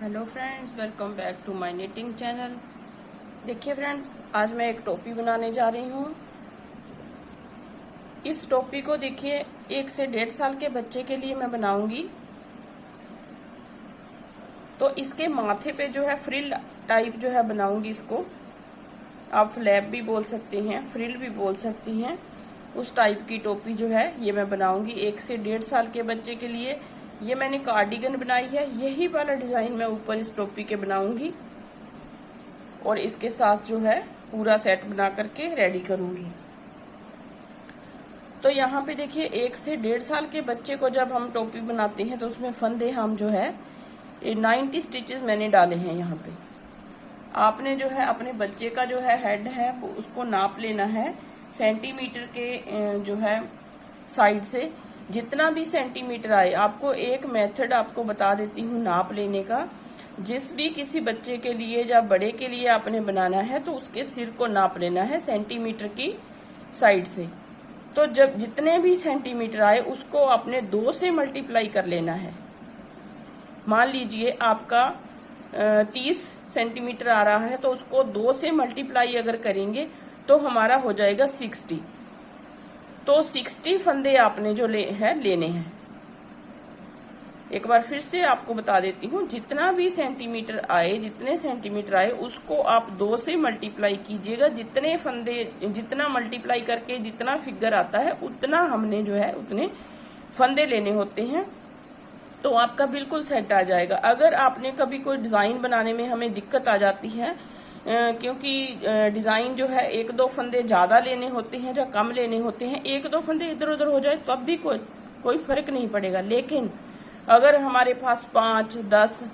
Hello friends, welcome back to my knitting channel. देखिए friends, आज मैं एक टोपी बनाने जा रही हूँ। इस टोपी को देखिए 1 से 1.5 साल के बच्चे के लिए मैं बनाऊंगी। तो इसके माथे पे जो है फ्रिल टाइप जो है बनाऊंगी। इसको आप फ्लैप भी बोल सकते हैं, फ्रिल भी बोल सकती हैं। उस टाइप की टोपी जो है ये मैं बनाऊंगी 1 से 1.5 साल के बच्चे के लिए। ये मैंने कार्डिगन बनाई है, यही वाला डिजाइन मैं ऊपर इस टोपी के बनाऊंगी और इसके साथ जो है पूरा सेट बना करके रेडी करूंगी। तो यहाँ पे देखिए 1 से 1.5 साल के बच्चे को जब हम टोपी बनाते हैं तो उसमें फंदे हम जो है 90 स्टिचेस मैंने डाले हैं। यहाँ पे आपने जो है अपने बच्चे का जो है हेड है वो उसको नाप लेना है सेंटीमीटर के जो है साइड से। जितना भी सेंटीमीटर आए, आपको एक मेथड आपको बता देती हूँ नाप लेने का। जिस भी किसी बच्चे के लिए या बड़े के लिए आपने बनाना है तो उसके सिर को नाप लेना है सेंटीमीटर की साइड से। तो जब जितने भी सेंटीमीटर आए उसको आपने 2 से मल्टीप्लाई कर लेना है। मान लीजिए आपका 30 सेंटीमीटर आ रहा है तो उसको 2 से मल्टीप्लाई अगर करेंगे तो हमारा हो जाएगा 60। तो 60 फंदे आपने जो लेने हैं। एक बार फिर से आपको बता देती हूँ, जितना भी सेंटीमीटर आए, जितने सेंटीमीटर आए उसको आप 2 से मल्टीप्लाई कीजिएगा। जितने फंदे, जितना मल्टीप्लाई करके जितना फिगर आता है उतना हमने जो है उतने फंदे लेने होते हैं। तो आपका बिल्कुल सेट आ जाएगा। अगर आपने कभी कोई डिजाइन बनाने में हमें दिक्कत आ जाती है क्योंकि डिजाइन जो है 1-2 फंदे ज्यादा लेने होते हैं या कम लेने होते हैं, 1-2 फंदे इधर उधर हो जाए तब भी कोई फर्क नहीं पड़ेगा। लेकिन अगर हमारे पास 5-10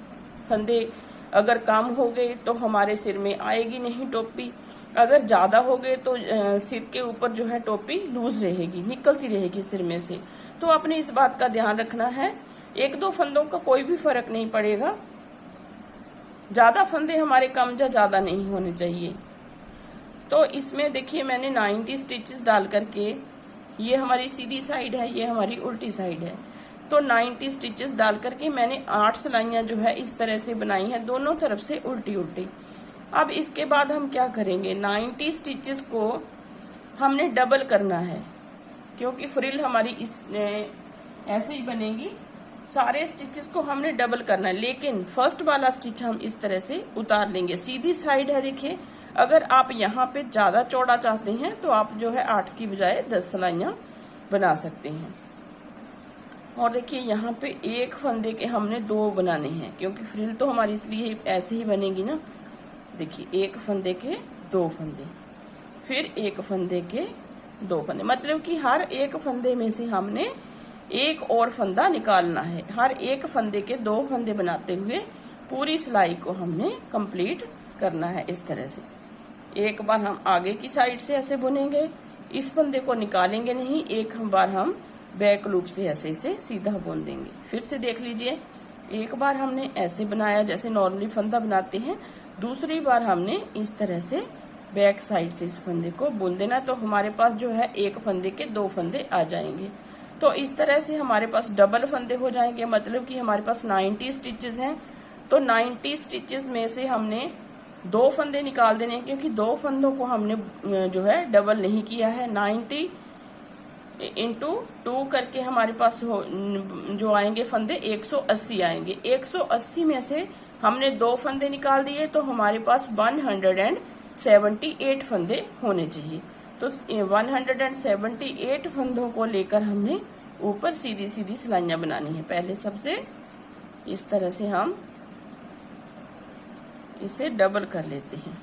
फंदे अगर कम हो गए तो हमारे सिर में आएगी नहीं टोपी। अगर ज्यादा हो गए तो सिर के ऊपर जो है टोपी लूज रहेगी, निकलती रहेगी सिर में से। तो आपने इस बात का ध्यान रखना है। 1-2 फंदों का कोई भी फर्क नहीं पड़ेगा। ज्यादा फंदे हमारे कम या ज्यादा नहीं होने चाहिए। तो इसमें देखिए मैंने 90 स्टिचेस डाल करके, ये हमारी सीधी साइड है, ये हमारी उल्टी साइड है। तो 90 स्टिचेस डाल करके मैंने 8 सिलाइयां जो है इस तरह से बनाई हैं, दोनों तरफ से उल्टी उल्टी। अब इसके बाद हम क्या करेंगे, 90 स्टिचेस को हमने डबल करना है क्योंकि फ्रिल हमारी ऐसे ही बनेगी। सारे स्टिचेस को हमने डबल करना है, लेकिन फर्स्ट वाला स्टिच हम इस तरह से उतार लेंगे। सीधी साइड है देखिए। अगर आप यहाँ पे ज्यादा चौड़ा चाहते हैं तो आप जो है 8 की बजाय 10 सिलाइयां बना सकते हैं। और देखिए यहाँ पे एक फंदे के हमने 2 बनाने हैं क्योंकि फ्रिल तो हमारी इसलिए ऐसे ही बनेगी ना। देखिए एक फंदे के 2 फंदे, फिर एक फंदे के 2 फंदे, मतलब कि हर एक फंदे में से हमने एक और फंदा निकालना है। हर एक फंदे के 2 फंदे बनाते हुए पूरी सिलाई को हमने कंप्लीट करना है इस तरह से। एक बार हम आगे की साइड से ऐसे बुनेंगे, इस फंदे को निकालेंगे नहीं, एक बार हम बैक लूप से ऐसे से सीधा बुन देंगे। फिर से देख लीजिए, एक बार हमने ऐसे बनाया जैसे नॉर्मली फंदा बनाते हैं, दूसरी बार हमने इस तरह से बैक साइड से इस फंदे को बुन देना। तो हमारे पास जो है एक फंदे के 2 फंदे आ जाएंगे। तो इस तरह से हमारे पास डबल फंदे हो जाएंगे, मतलब कि हमारे पास 90 स्टिचेस हैं। तो 90 स्टिचेस में से हमने 2 फंदे निकाल देने क्योंकि 2 फंदों को हमने जो है डबल नहीं किया है। 90 इंटू 2 करके हमारे पास जो आएंगे फंदे 180 आएंगे। 180 में से हमने 2 फंदे निकाल दिए तो हमारे पास 178 फंदे होने चाहिए। तो 178 फंदों को लेकर हमने ऊपर सीधी सीधी सिलाइयां बनानी है। पहले सबसे इस तरह से हम इसे डबल कर लेते हैं।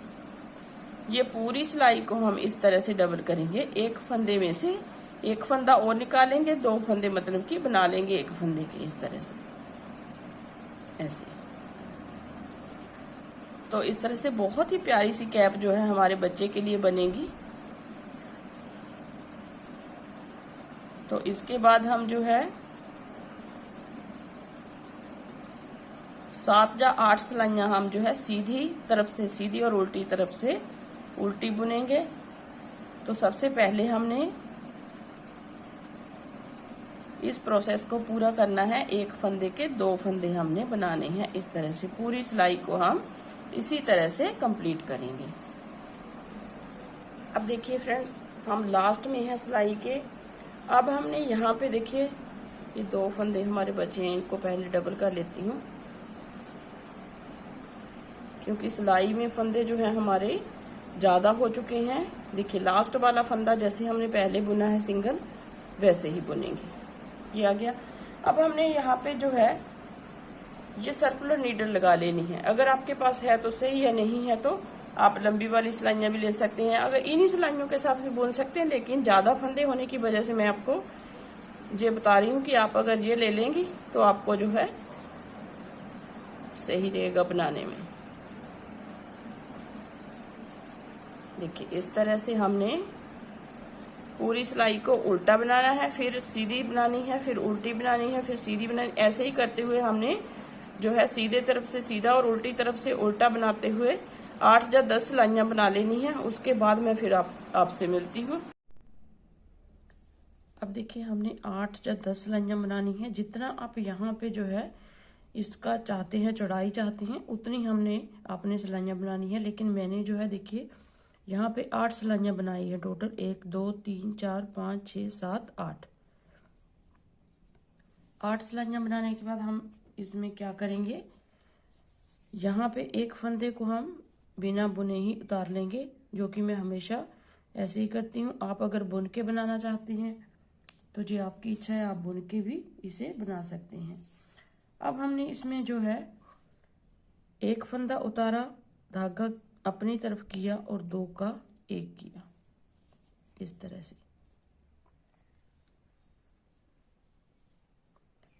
ये पूरी सिलाई को हम इस तरह से डबल करेंगे। एक फंदे में से एक फंदा और निकालेंगे, 2 फंदे मतलब कि बना लेंगे एक फंदे के इस तरह से ऐसे। तो इस तरह से बहुत ही प्यारी सी कैप जो है हमारे बच्चे के लिए बनेगी। तो इसके बाद हम जो है 7 या 8 सिलाइयां हम जो है सीधी तरफ से सीधी और उल्टी तरफ से उल्टी बुनेंगे। तो सबसे पहले हमने इस प्रोसेस को पूरा करना है। एक फंदे के 2 फंदे हमने बनाने हैं। इस तरह से पूरी सिलाई को हम इसी तरह से कंप्लीट करेंगे। अब देखिए फ्रेंड्स, हम लास्ट में है सिलाई के। अब हमने यहाँ पे देखिए ये 2 फंदे हमारे बचे हैं, इनको पहले डबल कर लेती हूँ, क्योंकि सिलाई में फंदे जो है हमारे ज्यादा हो चुके हैं। देखिए लास्ट वाला फंदा जैसे हमने पहले बुना है सिंगल, वैसे ही बुनेंगे। ये आ गया। अब हमने यहाँ पे जो है ये सर्कुलर नीडल लगा लेनी है। अगर आपके पास है तो सही है, नहीं है तो आप लंबी वाली सिलाइयां भी ले सकते हैं। अगर इन्हीं सिलाइयों के साथ भी बुन सकते हैं, लेकिन ज्यादा फंदे होने की वजह से मैं आपको ये बता रही हूँ कि आप अगर ये ले लेंगी तो आपको जो है सही रहेगा बनाने में। देखिए इस तरह से हमने पूरी सिलाई को उल्टा बनाना है, फिर सीधी बनानी है, फिर उल्टी बनानी है, फिर सीधी बनानी। ऐसे ही करते हुए हमने जो है सीधे तरफ से सीधा और उल्टी तरफ से उल्टा बनाते हुए 8 या 10 सिलाइयां बना लेनी है। उसके बाद मैं फिर आपसे मिलती हूँ। अब देखिए हमने 8 या 10 सिलाइयां बनानी है। जितना आप यहाँ पे जो है इसका चाहते हैं, चौड़ाई चाहते हैं, उतनी हमने आपने सिलाइयां बनानी है। लेकिन मैंने जो है देखिए यहाँ पे 8 सिलाइयां बनाई है टोटल। 1 2 3 4 5 6 7 8 8 सिलाइयां बनाने के बाद हम इसमें क्या करेंगे, यहाँ पे एक फंदे को हम बिना बुने ही उतार लेंगे, जो कि मैं हमेशा ऐसे ही करती हूँ। आप अगर बुन के बनाना चाहती हैं तो जी आपकी इच्छा है, आप बुन के भी इसे बना सकते हैं। अब हमने इसमें जो है एक फंदा उतारा, धागा अपनी तरफ किया और 2 का 1 किया, इस तरह से।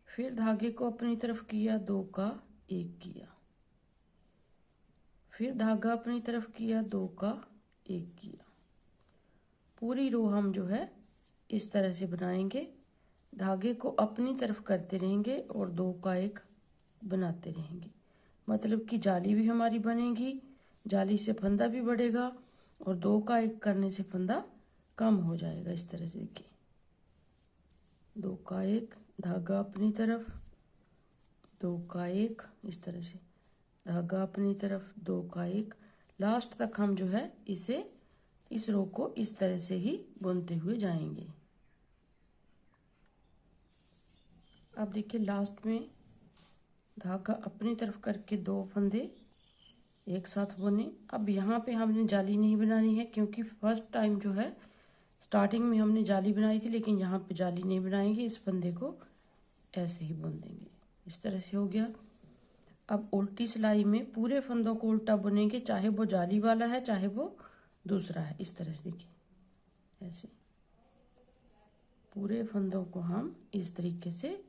फिर धागे को अपनी तरफ किया, 2 का 1 किया, फिर धागा अपनी तरफ किया, 2 का 1 किया। पूरी रो हम जो है इस तरह से बनाएंगे। धागे को अपनी तरफ करते रहेंगे और 2 का 1 बनाते रहेंगे। मतलब कि जाली भी हमारी बनेगी, जाली से फंदा भी बढ़ेगा और 2 का 1 करने से फंदा कम हो जाएगा। इस तरह से देखिए 2 का 1, धागा अपनी तरफ, 2 का 1, इस तरह से धागा अपनी तरफ, 2 का 1। लास्ट तक हम जो है इस रो को इस तरह से ही बुनते हुए जाएंगे। अब देखिए लास्ट में धागा अपनी तरफ करके 2 फंदे एक साथ बुने। अब यहाँ पे हमने जाली नहीं बनानी है, क्योंकि फर्स्ट टाइम जो है स्टार्टिंग में हमने जाली बनाई थी, लेकिन यहाँ पे जाली नहीं बनाएंगे। इस फंदे को ऐसे ही बुन देंगे। इस तरह से हो गया। अब उल्टी सिलाई में पूरे फंदों को उल्टा बुनेंगे, चाहे वो जाली वाला है चाहे वो दूसरा है। इस तरह से देखिए ऐसे पूरे फंदों को हम इस तरीके से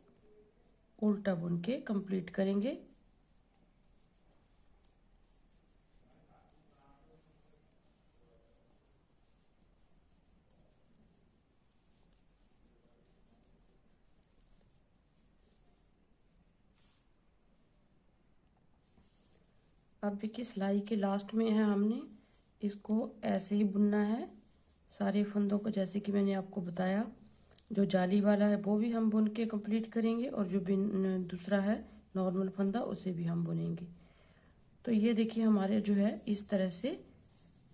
उल्टा बुन के कंप्लीट करेंगे। अब देखिए सिलाई के लास्ट में है, हमने इसको ऐसे ही बुनना है सारे फंदों को, जैसे कि मैंने आपको बताया। जो जाली वाला है वो भी हम बुन के कंप्लीट करेंगे और जो दूसरा है नॉर्मल फंदा उसे भी हम बुनेंगे। तो ये देखिए हमारे जो है इस तरह से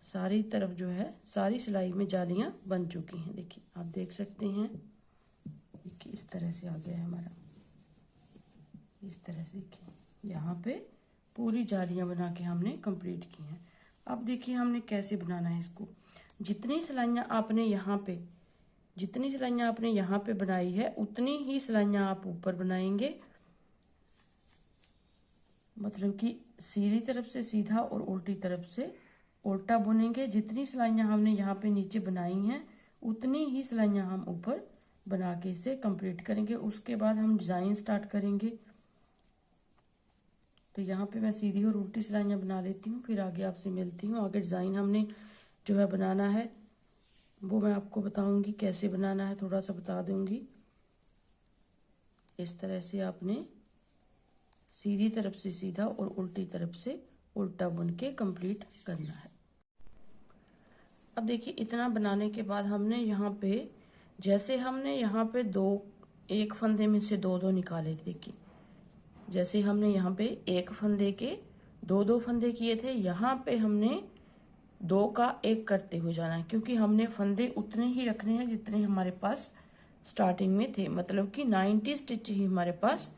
सारी तरफ जो है सारी सिलाई में जालियां बन चुकी हैं। देखिए आप देख सकते हैं, देखिए इस तरह से आ गया है हमारा। इस तरह से देखिए यहाँ पे पूरी जालियां बना के हमने कंप्लीट की हैं। अब देखिए हमने कैसे बनाना है इसको। जितनी सिलाइयां आपने यहाँ पे बनाई है, उतनी ही सिलाइयां आप ऊपर बनाएंगे। मतलब कि सीधी तरफ से सीधा और उल्टी तरफ से उल्टा बुनेंगे। जितनी सिलाइयां हमने यहाँ पे नीचे बनाई हैं, उतनी ही सिलाइयां हम ऊपर बना के इसे कंप्लीट करेंगे। उसके बाद हम डिजाइन स्टार्ट करेंगे। तो यहाँ पे मैं सीधी और उल्टी सिलाइयां बना लेती हूँ, फिर आगे आपसे मिलती हूँ। आगे डिजाइन हमने जो है बनाना है वो मैं आपको बताऊंगी कैसे बनाना है, थोड़ा सा बता दूंगी। इस तरह से आपने सीधी तरफ से सीधा और उल्टी तरफ से उल्टा बुन के कंप्लीट करना है। अब देखिए इतना बनाने के बाद हमने यहाँ पे, जैसे हमने यहाँ पे 2 एक फंदे में से दो दो निकाले थे। देखिए जैसे हमने यहाँ पे एक फंदे के दो दो फंदे किए थे, यहाँ पे हमने दो का एक करते हुए जाना है, क्योंकि हमने फंदे उतने ही रखने हैं जितने हमारे पास स्टार्टिंग में थे, मतलब कि 90 स्टिच ही हमारे पास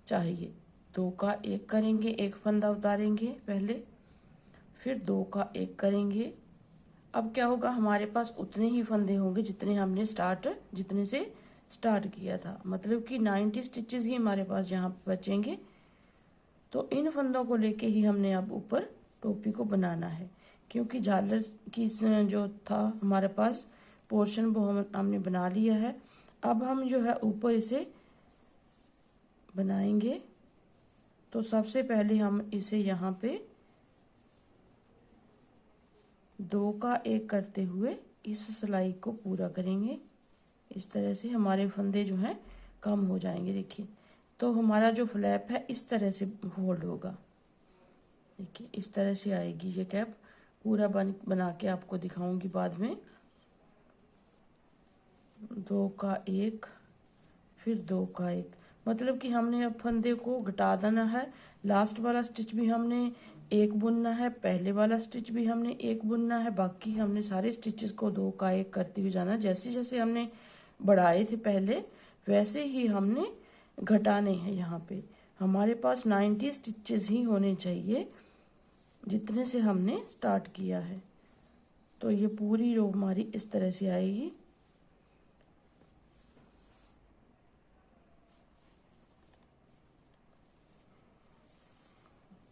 चाहिए। दो का एक करेंगे, एक फंदा उतारेंगे पहले, फिर दो का एक करेंगे। अब क्या होगा, हमारे पास उतने ही फंदे होंगे जितने हमने जितने से स्टार्ट किया था, मतलब कि 90 स्टिचेस ही हमारे पास यहाँ बचेंगे। तो इन फंदों को लेके ही हमने अब ऊपर टोपी को बनाना है, क्योंकि झालर की जो था हमारे पास पोर्शन वो हमने बना लिया है। अब हम जो है ऊपर इसे बनाएंगे। तो सबसे पहले हम इसे यहाँ पे दो का एक करते हुए इस सिलाई को पूरा करेंगे। इस तरह से हमारे फंदे जो हैं कम हो जाएंगे। देखिए तो हमारा जो फ्लैप है इस तरह से होल्ड होगा। देखिए इस तरह से आएगी ये कैप। पूरा बना के आपको दिखाऊंगी बाद में। दो का एक, फिर दो का एक, मतलब कि हमने अब फंदे को घटा देना है। लास्ट वाला स्टिच भी हमने एक बुनना है, पहले वाला स्टिच भी हमने एक बुनना है, बाकी हमने सारे स्टिचेस को दो का एक करते हुए जाना। जैसे जैसे हमने बढ़ाए थे पहले, वैसे ही हमने घटाने हैं। यहाँ पे हमारे पास 90 स्टिचेस ही होने चाहिए जितने से हमने स्टार्ट किया है। तो ये पूरी रो हमारी इस तरह से आएगी।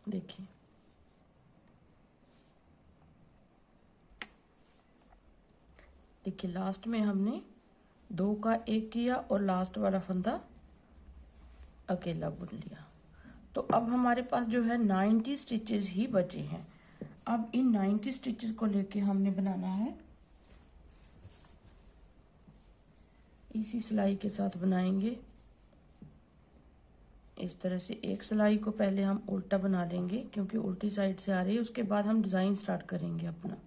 देखिए देखिए लास्ट में हमने दो का एक किया और लास्ट वाला फंदा अकेला बुन लिया। तो अब हमारे पास जो है 90 स्टिचेस ही बचे हैं। अब इन 90 स्टिचेस को लेके हमने बनाना है, इसी सिलाई के साथ बनाएंगे। इस तरह से एक सिलाई को पहले हम उल्टा बना लेंगे, क्योंकि उल्टी साइड से आ रही है। उसके बाद हम डिजाइन स्टार्ट करेंगे अपना।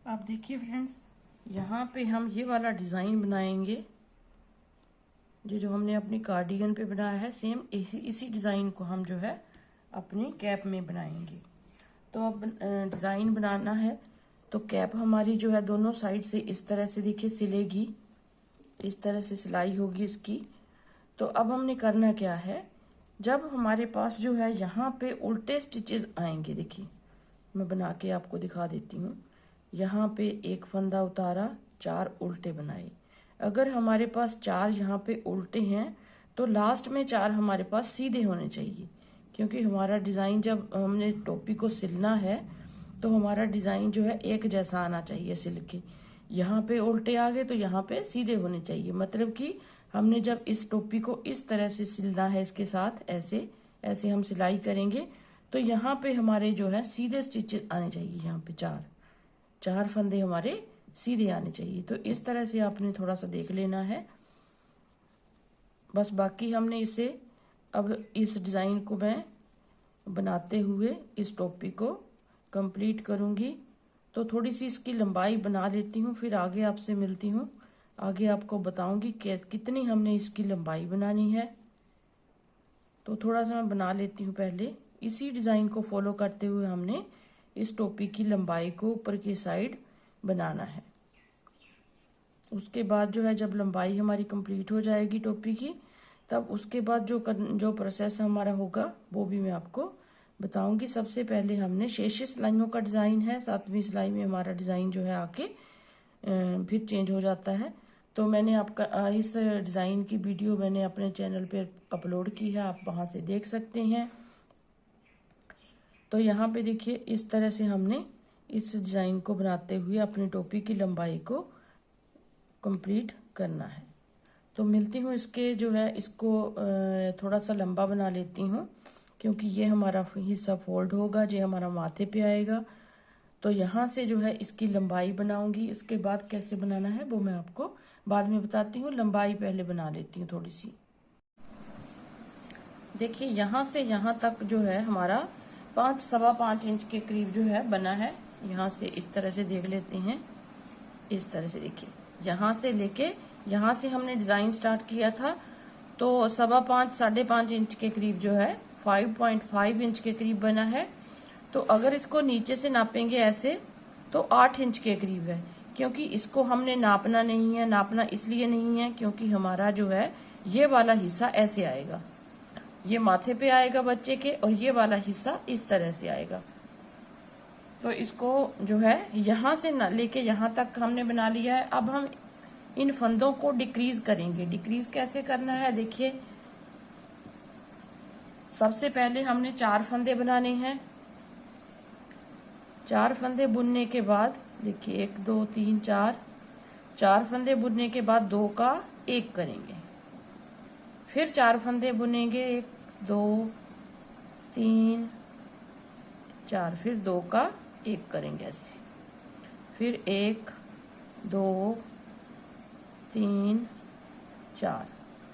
आप देखिए फ्रेंड्स, यहाँ पे हम ये वाला डिजाइन बनाएंगे जो हमने अपनी कार्डिगन पे बनाया है। सेम इसी डिजाइन को हम जो है अपनी कैप में बनाएंगे। तो अब डिजाइन बनाना है। तो कैप हमारी जो है दोनों साइड से इस तरह से देखिए सिलेगी, इस तरह से सिलाई होगी इसकी। तो अब हमने करना क्या है, जब हमारे पास जो है यहाँ पे उल्टे स्टिचेस आएंगे, देखिए मैं बना के आपको दिखा देती हूँ। यहाँ पे एक फंदा उतारा, चार उल्टे बनाए। अगर हमारे पास चार यहाँ पे उल्टे हैं तो लास्ट में चार हमारे पास सीधे होने चाहिए, क्योंकि हमारा डिज़ाइन जब हमने टोपी को सिलना है तो हमारा डिज़ाइन जो है एक जैसा आना चाहिए सिल के। यहाँ पे उल्टे आ गए तो यहाँ पे सीधे होने चाहिए, मतलब कि हमने जब इस टोपी को इस तरह से सिलना है, इसके साथ ऐसे ऐसे हम सिलाई करेंगे तो यहाँ पे हमारे जो है सीधे स्टिचेस आने चाहिए। यहाँ पे चार चार फंदे हमारे सीधे आने चाहिए। तो इस तरह से आपने थोड़ा सा देख लेना है बस। बाकी हमने इसे अब इस डिज़ाइन को मैं बनाते हुए इस टोपी को कंप्लीट करूँगी। तो थोड़ी सी इसकी लंबाई बना लेती हूँ, फिर आगे आपसे मिलती हूँ। आगे आपको बताऊँगी कि कितनी हमने इसकी लंबाई बनानी है। तो थोड़ा सा मैं बना लेती हूँ पहले। इसी डिज़ाइन को फॉलो करते हुए हमने इस टोपी की लंबाई को ऊपर की साइड बनाना है। उसके बाद जो है जब लंबाई हमारी कंप्लीट हो जाएगी टोपी की, तब उसके बाद जो प्रोसेस हमारा होगा वो भी मैं आपको बताऊंगी। सबसे पहले हमने 6 सिलाइयों का डिज़ाइन है, 7वीं सिलाई में हमारा डिज़ाइन जो है आके फिर चेंज हो जाता है। तो मैंने आपका इस डिज़ाइन की वीडियो मैंने अपने चैनल पे अपलोड की है, आप वहाँ से देख सकते हैं। तो यहाँ पे देखिए इस तरह से हमने इस डिज़ाइन को बनाते हुए अपनी टोपी की लंबाई को कंप्लीट करना है। तो मिलती हूँ इसके जो है, इसको थोड़ा सा लंबा बना लेती हूँ, क्योंकि ये हमारा हिस्सा फोल्ड होगा, ये हमारा माथे पे आएगा। तो यहाँ से जो है इसकी लंबाई बनाऊंगी। इसके बाद कैसे बनाना है वो मैं आपको बाद में बताती हूँ। लंबाई पहले बना लेती हूँ थोड़ी सी। देखिए यहाँ से यहाँ तक जो है हमारा सवा पाँच इंच के करीब जो है बना है। यहाँ से इस तरह से देख लेते हैं। इस तरह से देखिए, यहाँ से लेके यहाँ से हमने डिजाइन स्टार्ट किया था तो सवा पाँच 5.5 इंच के करीब जो है 5.5 इंच के करीब बना है। तो अगर इसको नीचे से नापेंगे ऐसे तो 8 इंच के करीब है, क्योंकि इसको हमने नापना नहीं है। नापना इसलिए नहीं है क्योंकि हमारा जो है ये वाला हिस्सा ऐसे आएगा, ये माथे पे आएगा बच्चे के, और ये वाला हिस्सा इस तरह से आएगा। तो इसको जो है यहाँ से लेके यहाँ तक हमने बना लिया है। अब हम इन फंदों को डिक्रीज करेंगे। डिक्रीज कैसे करना है देखिए, सबसे पहले हमने 4 फंदे बनाने हैं। 4 फंदे बुनने के बाद देखिए 1 2 3 4 फंदे बुनने के बाद 2 का 1 करेंगे, फिर 4 फंदे बुनेंगे 1 2 3 4, फिर 2 का 1 करेंगे ऐसे, फिर 1 2 3 4,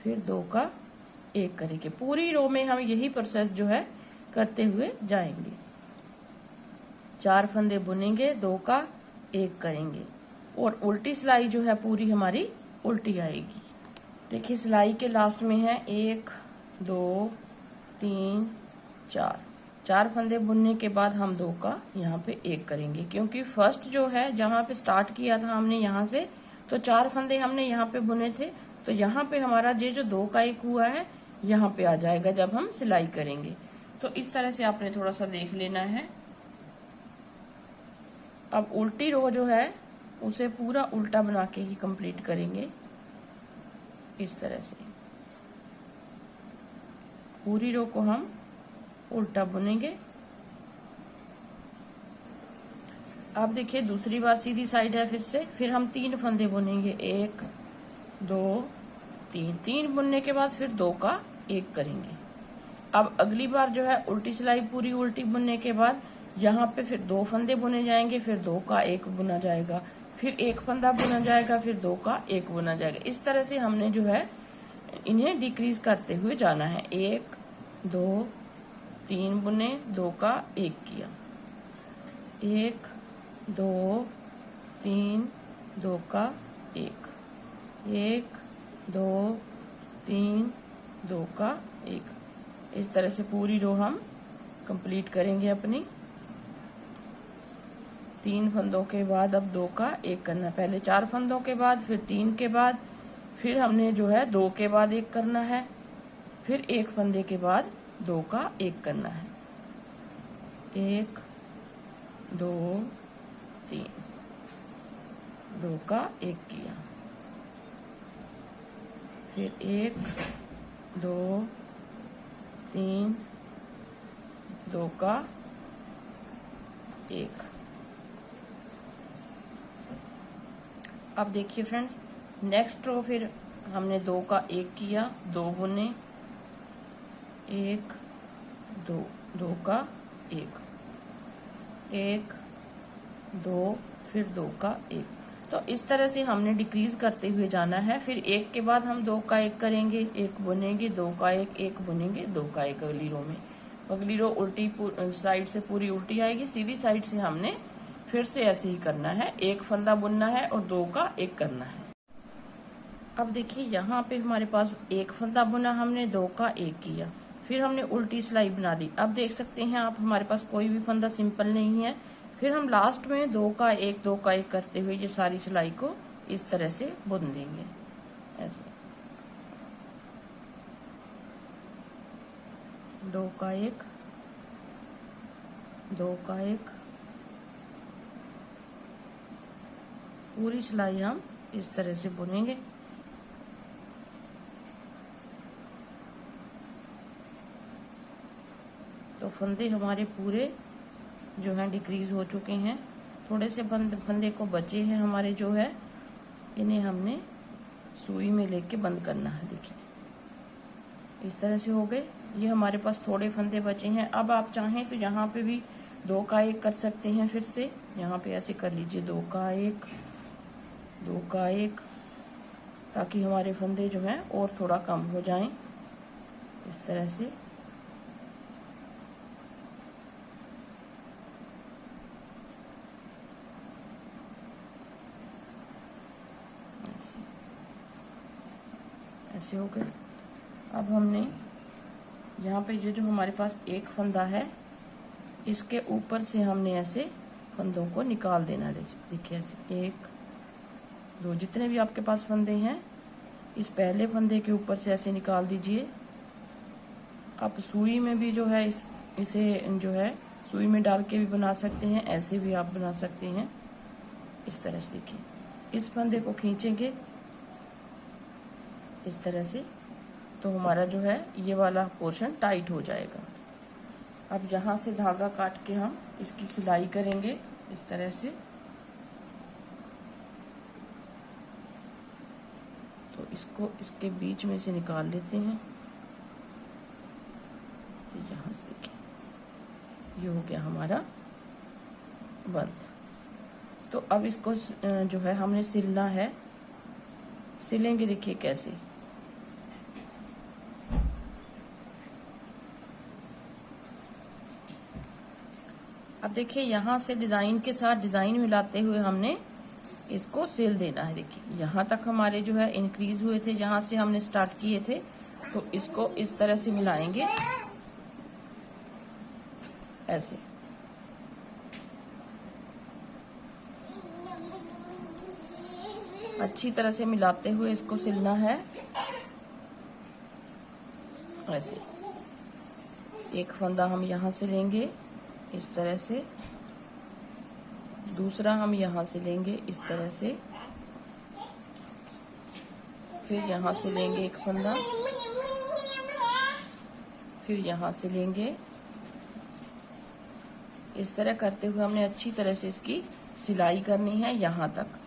फिर 2 का 1 करेंगे। पूरी रो में हम यही प्रोसेस जो है करते हुए जाएंगे। 4 फंदे बुनेंगे, 2 का 1 करेंगे, और उल्टी सिलाई जो है पूरी हमारी उल्टी आएगी। देखिए सिलाई के लास्ट में है 1 2 3 4 फंदे बुनने के बाद हम 2 का यहाँ पे 1 करेंगे, क्योंकि फर्स्ट जो है जहाँ पे स्टार्ट किया था हमने यहाँ से, तो 4 फंदे हमने यहाँ पे बुने थे, तो यहाँ पे हमारा ये जो 2 का 1 हुआ है यहाँ पे आ जाएगा जब हम सिलाई करेंगे। तो इस तरह से आपने थोड़ा सा देख लेना है। अब उल्टी रो जो है उसे पूरा उल्टा बना के ही कंप्लीट करेंगे। इस तरह से पूरी रो को हम उल्टा बुनेंगे। अब देखिए दूसरी बार सीधी साइड है फिर से, फिर हम 3 फंदे बुनेंगे 1 2 3 बुनने के बाद फिर 2 का 1 करेंगे। अब अगली बार जो है उल्टी सिलाई पूरी उल्टी बुनने के बाद यहाँ पे फिर 2 फंदे बुने जाएंगे, फिर 2 का 1 बुना जाएगा, फिर 1 फंदा बुना जाएगा, फिर 2 का 1 बुना जाएगा। इस तरह से हमने जो है इन्हें डिक्रीज करते हुए जाना है। 1 2 3 बुने, 2 का 1 किया, 1 2 3 2 का 1 1 2 3 2 का 1। इस तरह से पूरी रो हम कंप्लीट करेंगे अपनी। 3 फंदों के बाद अब 2 का 1 करना है। पहले 4 फंदों के बाद, फिर 3 के बाद, फिर हमने जो है 2 के बाद 1 करना है, फिर 1 फंदे के बाद 2 का 1 करना है। 1 2 3 2 का 1 किया, फिर 1 2 3 2 का 1। अब देखिए फ्रेंड्स, नेक्स्ट रो फिर हमने 2 का 1 किया, 2 बुने, 1 2 2 का 1 1 2, फिर 2 का 1। तो इस तरह से हमने डिक्रीज करते हुए जाना है। फिर 1 के बाद हम 2 का 1 करेंगे, 1 बुनेंगे, 2 का 1 बुनेंगे, 2 का 1 अगली रो में। अगली रो उल्टी साइड से पूरी उल्टी आएगी, सीधी साइड से हमने फिर से ऐसे ही करना है। 1 फंदा बुनना है और 2 का 1 करना है। अब देखिए यहाँ पे हमारे पास 1 फंदा बुना हमने, 2 का 1 किया, फिर हमने उल्टी सिलाई बना ली। अब देख सकते हैं आप हमारे पास कोई भी फंदा सिंपल नहीं है। फिर हम लास्ट में 2 का 1 2 का 1 करते हुए ये सारी सिलाई को इस तरह से बुन देंगे ऐसे। 2 का 1 2 का 1, पूरी सिलाई हम इस तरह से बुनेंगे। तो फंदे हमारे पूरे जो हैं डिक्रीज हो चुके हैं। थोड़े से फंदे को बचे हैं हमारे जो है, इन्हें हमने सुई में लेके बंद करना है। देखिए इस तरह से हो गए। ये हमारे पास थोड़े फंदे बचे हैं। अब आप चाहें तो यहाँ पे भी 2 का 1 कर सकते हैं। फिर से यहाँ पे ऐसे कर लीजिए, 2 का 1 2 का 1, ताकि हमारे फंदे जो हैं और थोड़ा कम हो जाएं। इस तरह से ऐसे हो गए। अब हमने यहाँ पे ये जो हमारे पास एक फंदा है, इसके ऊपर से हमने ऐसे फंदों को निकाल देना है। देखिए ऐसे 1 2 जितने भी आपके पास फंदे हैं, इस पहले फंदे के ऊपर से ऐसे निकाल दीजिए। आप सुई में भी जो है इसे जो है सुई में डाल के भी बना सकते हैं, ऐसे भी आप बना सकते हैं। इस तरह से देखिए, इस फंदे को खींचेंगे इस तरह से, तो हमारा जो है ये वाला पोर्शन टाइट हो जाएगा। अब यहाँ से धागा काट के हम इसकी सिलाई करेंगे इस तरह से। तो इसको इसके बीच में से निकाल लेते हैं। यहाँ से देखिए, ये हो गया हमारा बंद। तो अब इसको जो है हमने सिलना है। सिलेंगे देखिए कैसे। अब देखिए यहाँ से डिजाइन के साथ डिजाइन मिलाते हुए हमने इसको सिल देना है। देखिए यहाँ तक हमारे जो है इंक्रीज हुए थे, जहाँ से हमने स्टार्ट किए थे, तो इसको इस तरह से मिलाएंगे ऐसे। अच्छी तरह से मिलाते हुए इसको सिलना है ऐसे। एक फंदा हम यहाँ से लेंगे इस तरह से, दूसरा हम यहाँ से लेंगे इस तरह से, फिर यहाँ से लेंगे एक फंदा, फिर यहाँ से लेंगे। इस तरह करते हुए हमने अच्छी तरह से इसकी सिलाई करनी है यहाँ तक।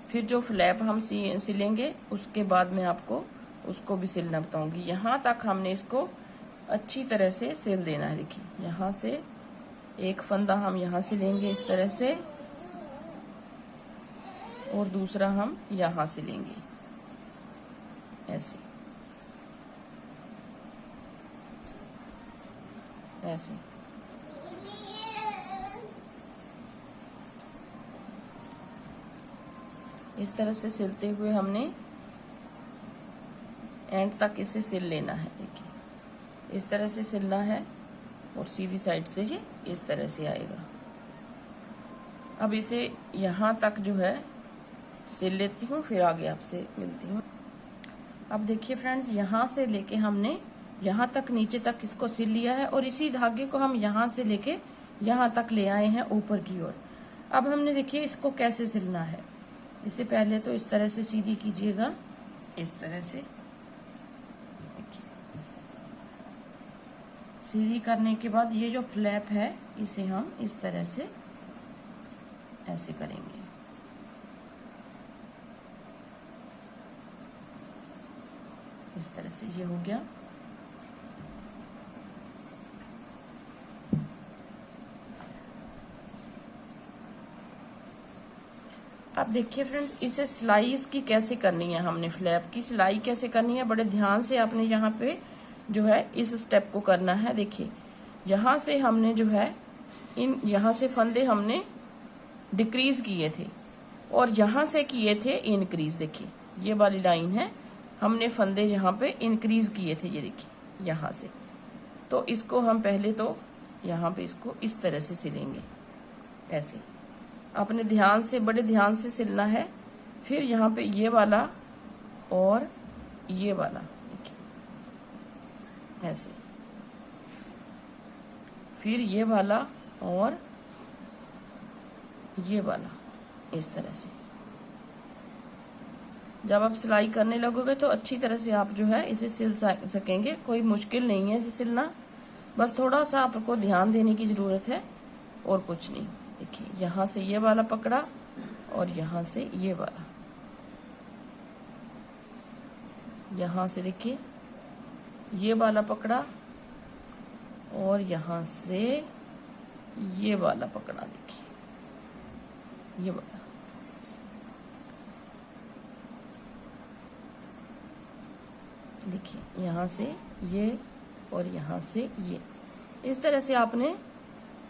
फिर जो फ्लैप हम सिलेंगे उसके बाद मैं आपको उसको भी सिलना बताऊंगी। यहाँ तक हमने इसको अच्छी तरह से सिल देना है। देखिए यहाँ से एक फंदा हम यहाँ से लेंगे इस तरह से, और दूसरा हम यहाँ से लेंगे ऐसे ऐसे। इस तरह से सिलते हुए हमने एंड तक इसे सिल लेना है। देखिए इस तरह से सिलना है, और सीधी साइड से ये इस तरह से आएगा। अब इसे यहाँ तक जो है सिल लेती हूँ, फिर आगे आपसे मिलती हूँ। अब देखिए फ्रेंड्स, यहाँ से लेके हमने यहाँ तक नीचे तक इसको सिल लिया है, और इसी धागे को हम यहाँ से लेके यहाँ तक ले आए हैं ऊपर की ओर। अब हमने देखिए इसको कैसे सिलना है। इससे पहले तो इस तरह से सीधी कीजिएगा, इस तरह से। सीधी करने के बाद ये जो फ्लैप है इसे हम इस तरह से ऐसे करेंगे। इस तरह से ये हो गया। अब देखिए फ्रेंड्स, इसे सिलाई इसकी कैसे करनी है। हमने फ्लैप की सिलाई कैसे करनी है, बड़े ध्यान से आपने यहाँ पे जो है इस स्टेप को करना है। देखिए यहाँ से हमने जो है यहाँ से फंदे हमने डिक्रीज किए थे, और यहाँ से किए थे इनक्रीज। देखिए ये वाली लाइन है, हमने फंदे यहाँ पे इंक्रीज किए थे, ये देखिए यहाँ से। तो इसको हम पहले तो यहाँ पे इसको इस तरह से सिलेंगे ऐसे। अपने ध्यान से, बड़े ध्यान से सिलना है। फिर यहाँ पे ये वाला और ये वाला ऐसे, फिर ये वाला और ये वाला इस तरह से। जब आप सिलाई करने लगोगे तो अच्छी तरह से आप जो है इसे सिल सकेंगे। कोई मुश्किल नहीं है इसे सिलना, बस थोड़ा सा आपको ध्यान देने की जरूरत है और कुछ नहीं। देखिए यहाँ से ये वाला पकड़ा और यहाँ से ये वाला, यहाँ से देखिए ये वाला पकड़ा और यहाँ से ये वाला पकड़ा। देखिए ये वाला, देखिए यहाँ से ये और यहाँ से ये। इस तरह से आपने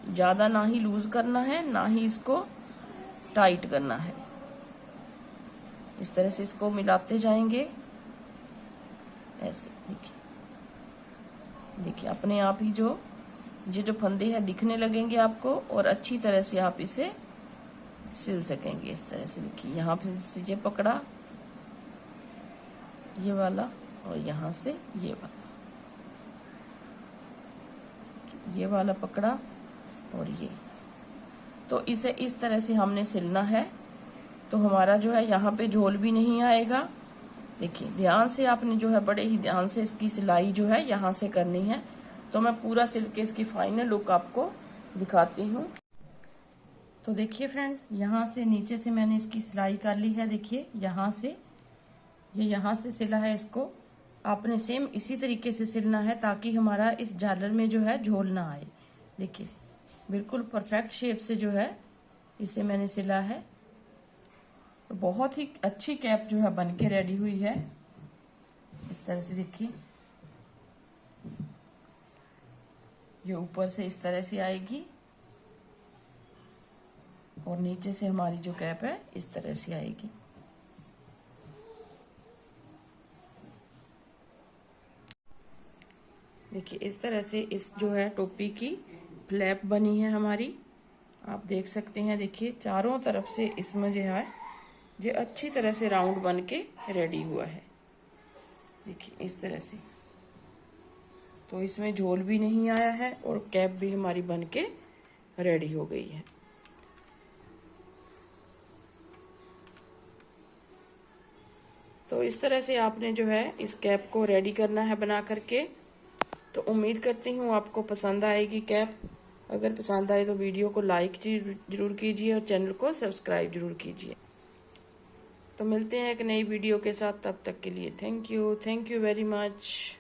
ज़्यादा ना ही लूज करना है, ना ही इसको टाइट करना है। इस तरह से इसको मिलाते जाएंगे ऐसे देखिए अपने आप ही ये जो फंदे हैं दिखने लगेंगे आपको, और अच्छी तरह से आप इसे सिल सकेंगे। इस तरह से देखिए, यहाँ पे ये पकड़ा ये वाला, और यहाँ से ये वाला पकड़ा, और ये, तो इसे इस तरह से हमने सिलना है। तो हमारा जो है यहाँ पे झोल भी नहीं आएगा। देखिए ध्यान से आपने जो है बड़े ही ध्यान से इसकी सिलाई जो है यहाँ से करनी है। तो मैं पूरा सिल के इसकी फाइनल लुक आपको दिखाती हूँ। तो देखिए फ्रेंड्स, यहाँ से नीचे से मैंने इसकी सिलाई कर ली है। देखिए यहाँ से ये यहाँ से सिला है, इसको आपने सेम इसी तरीके से सिलना है ताकि हमारा इस झालर में जो है झोल ना आए। देखिए बिल्कुल परफेक्ट शेप से जो है इसे मैंने सिला है। तो बहुत ही अच्छी कैप जो है बन के रेडी हुई है। इस तरह से देखिए, ये ऊपर से इस तरह से आएगी और नीचे से हमारी जो कैप है इस तरह से आएगी। देखिए इस तरह से इस जो है टोपी की फ्लैप बनी है हमारी, आप देख सकते हैं। देखिए चारों तरफ से इसमें जो है ये अच्छी तरह से राउंड बन के रेडी हुआ है। देखिए इस तरह से, तो इसमें झोल भी नहीं आया है और कैप भी हमारी बन के रेडी हो गई है। तो इस तरह से आपने जो है इस कैप को रेडी करना है बना करके। तो उम्मीद करती हूँ आपको पसंद आएगी कैप। अगर पसंद आए तो वीडियो को लाइक जरूर कीजिए और चैनल को सब्सक्राइब जरूर कीजिए। तो मिलते हैं एक नई वीडियो के साथ, तब तक के लिए थैंक यू वेरी मच।